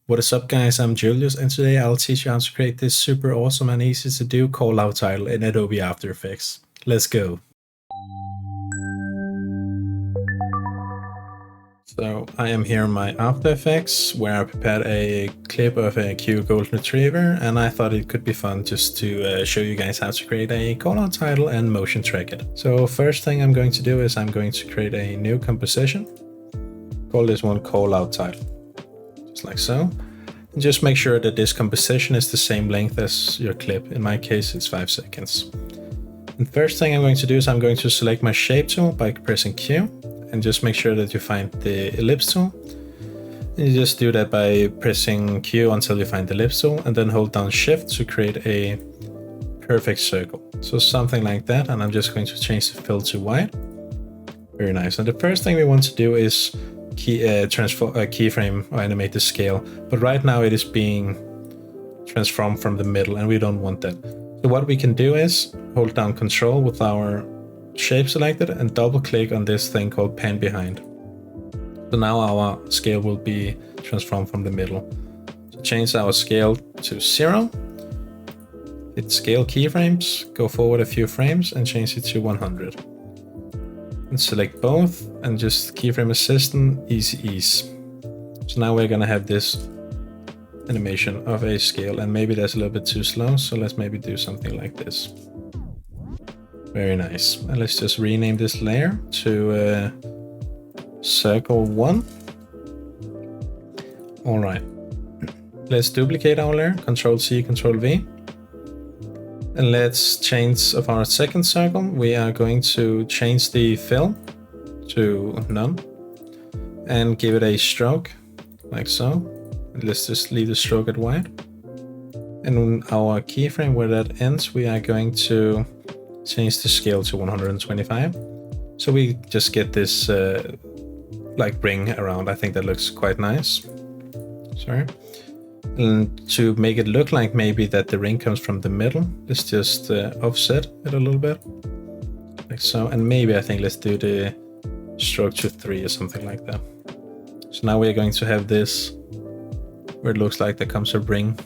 What is up, guys? I'm Julius, and today I'll teach you how to create this super awesome and easy to do call-out title in Adobe After Effects. Let's go. So I am here in my After Effects, where I prepared a clip of a cute golden retriever, and I thought it could be fun just to show you guys how to create a call-out title and motion track it. So first thing I'm going to do is I'm going to create a new composition. Call this one call-out title. Just like so. And just make sure that this composition is the same length as your clip. In my case, it's 5 seconds. And first thing I'm going to do is I'm going to select my shape tool by pressing Q, and just make sure that you find the ellipse tool. And you just do that by pressing Q until you find the ellipse tool, and then hold down Shift to create a perfect circle. So something like that, and I'm just going to change the fill to white. Very nice. And the first thing we want to do is keyframe or animate the scale, but right now it is being transformed from the middle, and we don't want that. So what we can do is hold down Control with our shape selected and double click on this thing called pan behind. So now our scale will be transformed from the middle. So change our scale to 0, hit scale keyframes, go forward a few frames and change it to 100. And select both and just keyframe assistant, easy ease. So now we're gonna have this animation of a scale, and maybe that's a little bit too slow, so let's maybe do something like this. Very nice. And let's just rename this layer to circle 1. All right. Let's duplicate our layer, Control C, Control V. And let's change of our second circle. We are going to change the fill to none and give it a stroke like so. And let's just leave the stroke at white. And on our keyframe where that ends, we are going to change the scale to 125. So we just get this like ring around. I think that looks quite nice. Sorry. And to make it look like maybe that the ring comes from the middle, let's just offset it a little bit, like so. And maybe I think let's do the stroke to 3 or something like that. So now we're going to have this where it looks like there comes a ring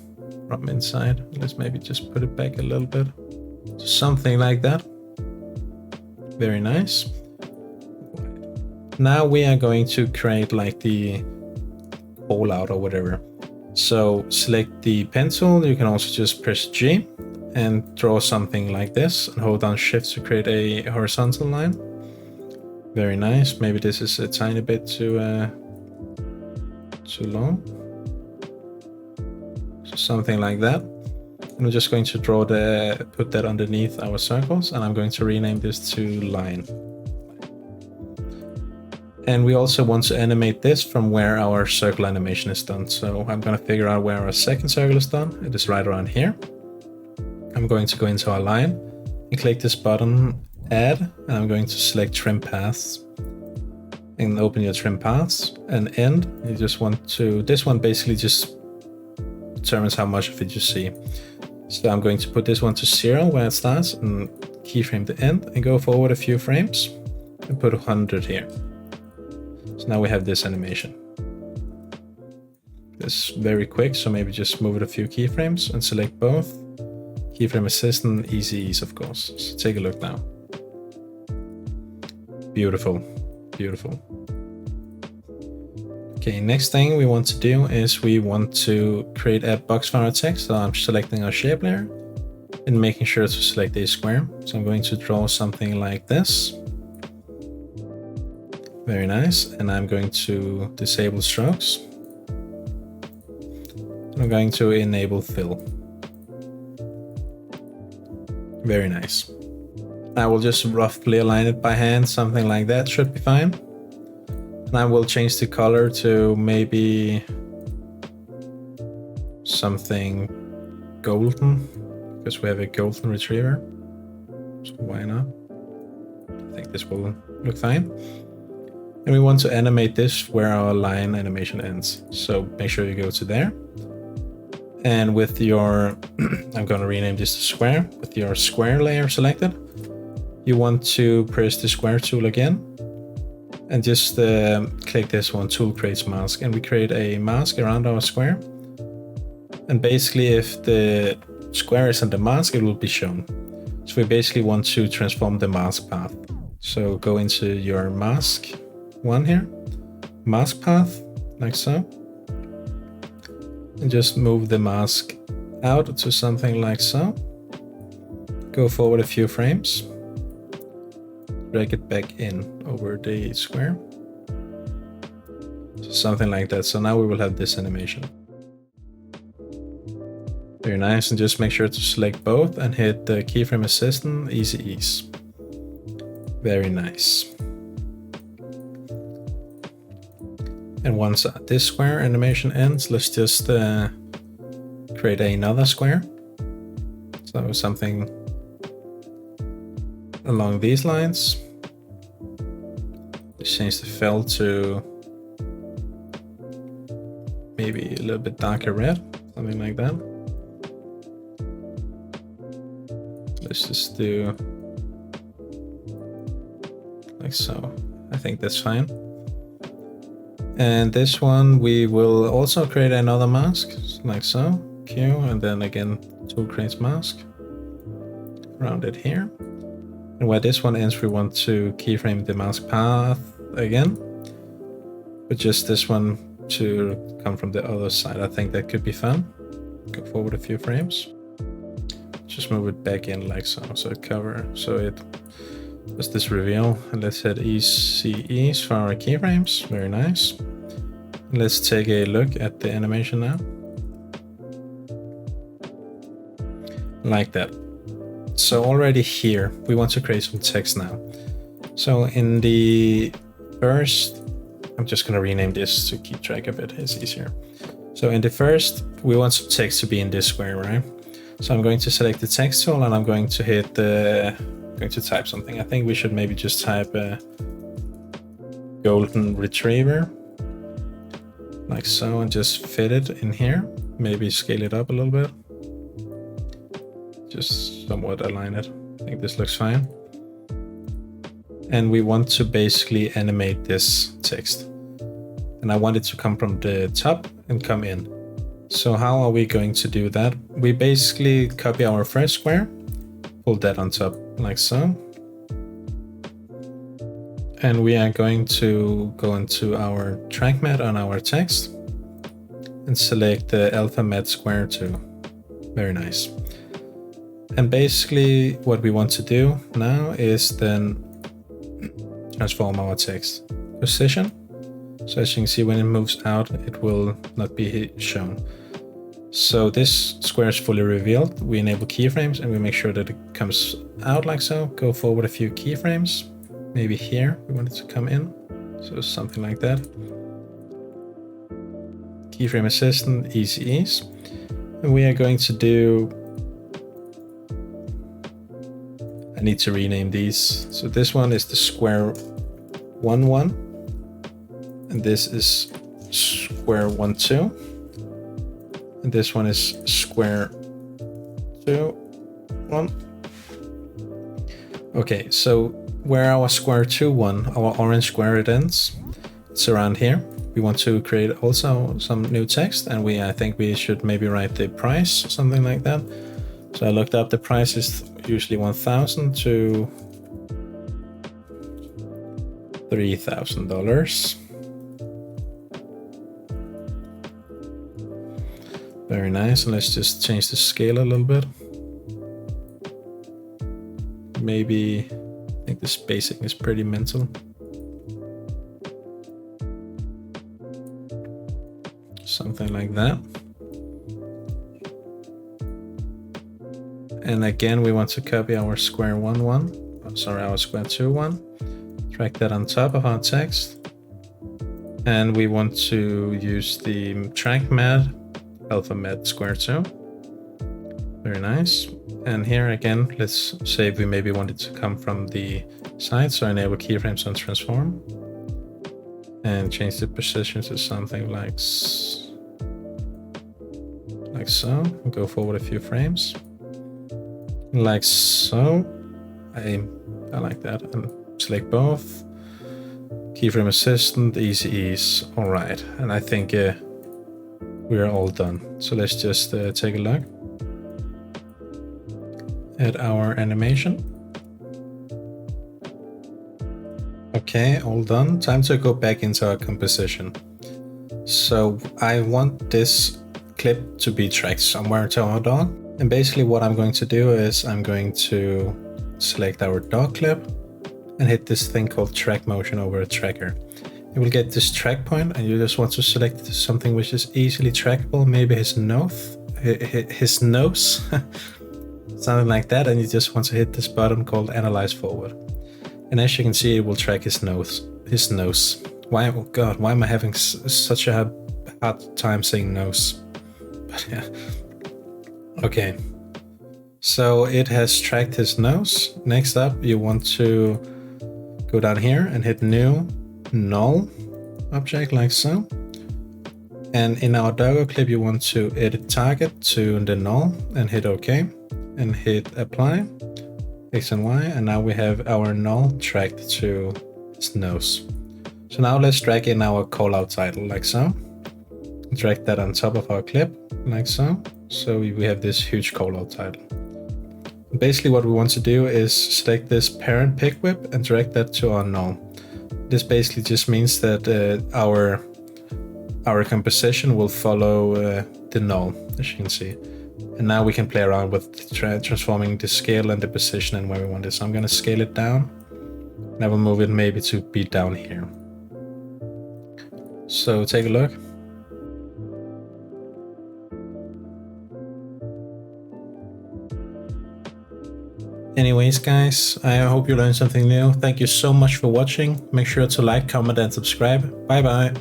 from inside. Let's maybe just put it back a little bit, something like that. Very nice. Now we are going to create like the call out or whatever. So select the pen tool. You can also just press G and draw something like this and hold down Shift to create a horizontal line. Very nice. Maybe this is a tiny bit too long. So something like that. And I'm just going to put that underneath our circles, and I'm going to rename this to line. And we also want to animate this from where our circle animation is done. So I'm going to figure out where our second circle is done. It is right around here. I'm going to go into our line and click this button, Add, and I'm going to select Trim Paths. And open your Trim Paths and End. You just want to, this one basically just determines how much of it you see. So I'm going to put this one to 0 where it starts and keyframe the end and go forward a few frames and put 100 here. So now we have this animation. It's very quick, so maybe just move it a few keyframes and select both. Keyframe assistant, easy ease, of course. So take a look now. Beautiful, beautiful. Okay, next thing we want to do is we want to create a box for our text. So I'm selecting our shape layer and making sure to select a square. So I'm going to draw something like this. Very nice. And I'm going to disable strokes. I'm going to enable fill. Very nice. I will just roughly align it by hand, something like that should be fine. And I will change the color to maybe something golden, because we have a golden retriever. So why not? I think this will look fine. And we want to animate this where our line animation ends. So make sure you go to there. And with your, I'm going to rename this to square. With your square layer selected, you want to press the square tool again and just click this one, tool creates mask, and we create a mask around our square. And basically if the square is on the mask, it will be shown. So we basically want to transform the mask path. So go into your mask one here, mask path, like so. And just move the mask out to something like so. Go forward a few frames. Drag it back in over the square. So something like that. So now we will have this animation. Very nice, and just make sure to select both and hit the keyframe assistant, easy ease. Very nice. And once this square animation ends, let's just create another square. So something along these lines. Just change the fill to maybe a little bit darker red, something like that. Let's just do like so. I think that's fine. And this one we will also create another mask, like so. Q, and then again tool creates mask. Round it here. And where this one ends, we want to keyframe the mask path again, but just this one to come from the other side. I think that could be fun. Go forward a few frames. Just move it back in like so. So it does this reveal. And let's hit ease for our keyframes. Very nice. And let's take a look at the animation now. Like that. So already here, we want to create some text now. So in the first, I'm just going to rename this to keep track of it, it's easier. So in the first, we want some text to be in this square, right? So I'm going to select the text tool and I'm going to hit going to type something. I think we should maybe just type golden retriever, like so, and just fit it in here. Maybe scale it up a little bit. Just somewhat align it. I think this looks fine. And we want to basically animate this text. And I want it to come from the top and come in. So how are we going to do that? We basically copy our first square, pull that on top like so. And we are going to go into our track matte on our text and select the alpha matte square too. Very nice. And basically what we want to do now is then transform our text position. So as you can see, when it moves out, it will not be shown. So this square is fully revealed. We enable keyframes and we make sure that it comes out like so. Go forward a few keyframes. Maybe here we want it to come in. So something like that. Keyframe assistant, easy ease. And we are going to do, I need to rename these. So this one is the square 1, 1. And this is square 1, 2. And this one is square 2, 1. Okay, so where our square 2, 1, our orange square it ends, it's around here. We want to create also some new text, and I think we should maybe write the price, something like that. So I looked up, the price is usually 1,000 to $3,000. Very nice, and let's just change the scale a little bit. Maybe, I think the spacing is pretty mental. Something like that. And again, we want to copy our square 1, 1. Sorry, our square 2, 1. Drag that on top of our text. And we want to use the track matte alpha matte square 2. Very nice. And here again, let's say we maybe want it to come from the side. So enable keyframes on transform. And change the position to something like so. Go forward a few frames. Like so. I like that. And select both. Keyframe assistant, easy ease. All right, and I think we are all done. So let's just take a look at our animation. Okay, all done. Time to go back into our composition. So I want this clip to be tracked somewhere to our dog. And basically what I'm going to do is I'm going to select our dog clip and hit this thing called track motion over a tracker. You will get this track point and you just want to select something which is easily trackable, maybe his nose, something like that, and you just want to hit this button called Analyze Forward. And as you can see, it will track his nose. Why, oh god, why am I having such a hard time saying nose? But yeah. Okay. So it has tracked his nose. Next up, you want to go down here and hit New, Null Object, like so. And in our doggo clip, you want to edit target to the null and hit OK. And hit Apply, X and Y. And now we have our null tracked to his nose. So now let's drag in our callout title, like so. Drag that on top of our clip, like so. So we have this huge callout title. Basically what we want to do is select this parent pick whip and drag that to our null. This basically just means that our composition will follow the null, as you can see. And now we can play around with transforming the scale and the position and where we want it. So I'm going to scale it down. And I will move it maybe to be down here. So take a look. Anyways, guys, I hope you learned something new. Thank you so much for watching. Make sure to like, comment, and subscribe. Bye bye.